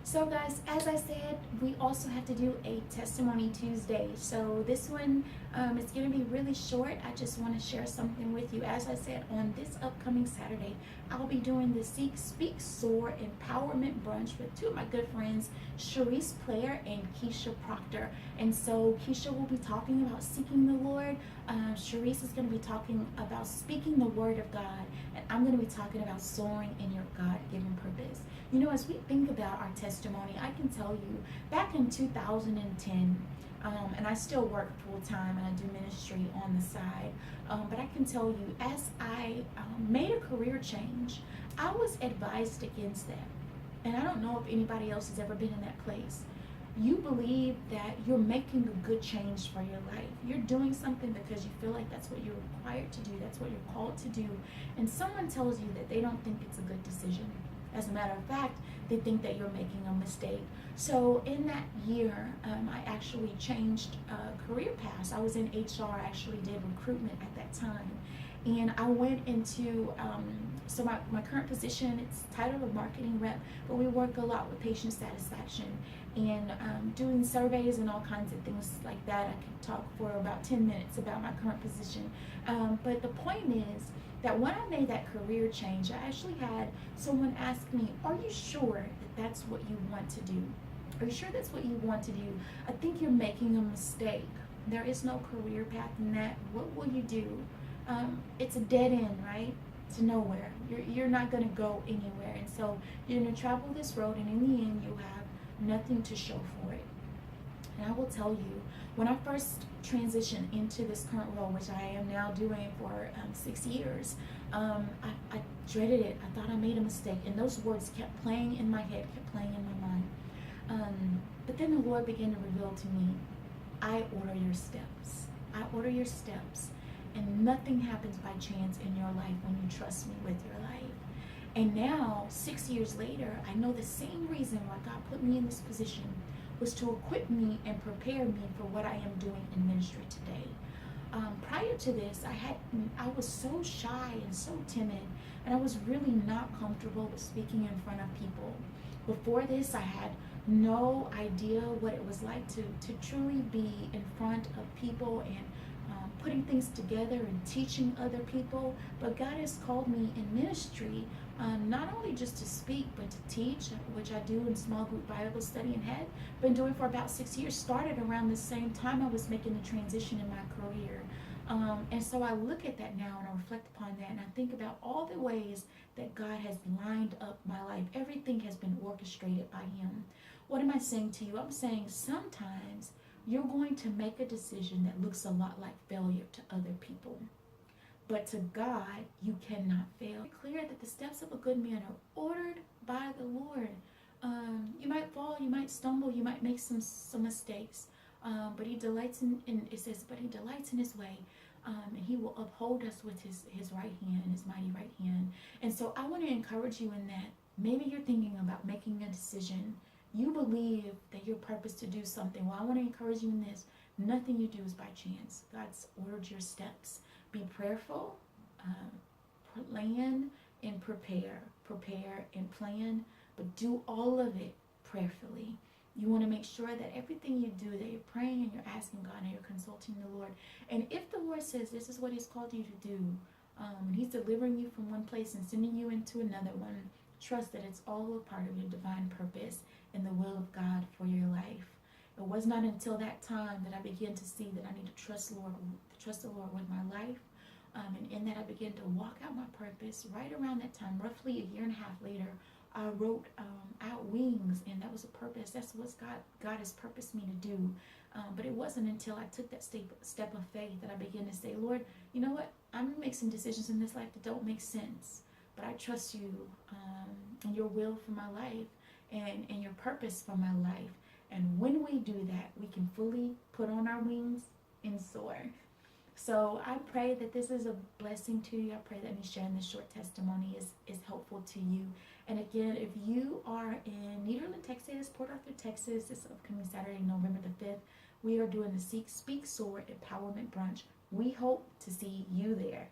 So guys, as I said, we also have to do a Testimony Tuesday. So this one is going to be really short. I just want to share something with you. As I said, on this upcoming Saturday, I'll be doing the Speak, Soar Empowerment Brunch with two of my good friends, Sharice Player and Keisha Proctor. And so Keisha will be talking about seeking the Lord. Sharice is going to be talking about speaking the word of God. And I'm going to be talking about soaring in your God-given purpose. You know, as we think about our testimony, I can tell you, back in 2010, and I still work full-time and I do ministry on the side, but I can tell you, as I made a career change, I was advised against that. And I don't know if anybody else has ever been in that place. You believe that you're making a good change for your life. You're doing something because you feel like that's what you're required to do, that's what you're called to do, and someone tells you that they don't think it's a good decision. As a matter of fact, they think that you're making a mistake. So in that year, I actually changed career paths. I was in HR, I actually did recruitment at that time. And I went into, so my current position, it's titled a marketing rep, but we work a lot with patient satisfaction and doing surveys and all kinds of things like that. I could talk for about 10 minutes about my current position. But the point is, that when I made that career change, I actually had someone ask me, are you sure that that's what you want to do? Are you sure that's what you want to do? I think you're making a mistake. There is no career path in that. What will you do? It's a dead end, right? To nowhere. You're not going to go anywhere. And so you're going to travel this road, and in the end, you have nothing to show for it. And I will tell you, when I first transitioned into this current role, which I am now doing for 6 years, I dreaded it. I thought I made a mistake. And those words kept playing in my head, kept playing in my mind. But then the Lord began to reveal to me, I order your steps. I order your steps. And nothing happens by chance in your life when you trust me with your life. And now, 6 years later, I know the same reason why God put me in this position was to equip me and prepare me for what I am doing in ministry today. Prior to this, I was so shy and so timid, and I was really not comfortable with speaking in front of people. Before this, I had no idea what it was like to truly be in front of people and putting things together and teaching other people. But God has called me in ministry, not only just to speak, but to teach, which I do in small group Bible study and had been doing for about 6 years. Started around the same time I was making the transition in my career. And so I look at that now and I reflect upon that, and I think about all the ways that God has lined up my life. Everything has been orchestrated by Him. What am I saying to you? I'm saying sometimes you're going to make a decision that looks a lot like failure to other people. But to God, you cannot fail. It's clear that the steps of a good man are ordered by the Lord. You might fall, you might stumble, you might make some mistakes. But He delights it says, but He delights in His way. And He will uphold us with his right hand, His mighty right hand. And so I want to encourage you in that. Maybe you're thinking about making a decision. You believe that you're purposed to do something. Well, I want to encourage you in this. Nothing you do is by chance. God's ordered your steps. Be prayerful, plan and prepare. Prepare and plan, but do all of it prayerfully. You want to make sure that everything you do, that you're praying and you're asking God and you're consulting the Lord. And if the Lord says this is what He's called you to do, He's delivering you from one place and sending you into another one, trust that it's all a part of your divine purpose and the will of God for your life. It was not until that time that I began to see that I need to trust the Lord with my life. And in that I began to walk out my purpose. Right around that time, roughly a year and a half later, I wrote out Wings, and that was a purpose. That's what God has purposed me to do. But it wasn't until I took that step of faith that I began to say, Lord, you know what? I'm going to make some decisions in this life that don't make sense. But I trust you and your will for my life and your purpose for my life. And when we do that, we can fully put on our wings and soar. So I pray that this is a blessing to you. I pray that me sharing this short testimony is helpful to you. And again, if you are in Nederland, Texas, Port Arthur, Texas, this upcoming Saturday, November the 5th, we are doing the Speak, Soar Empowerment Brunch. We hope to see you there.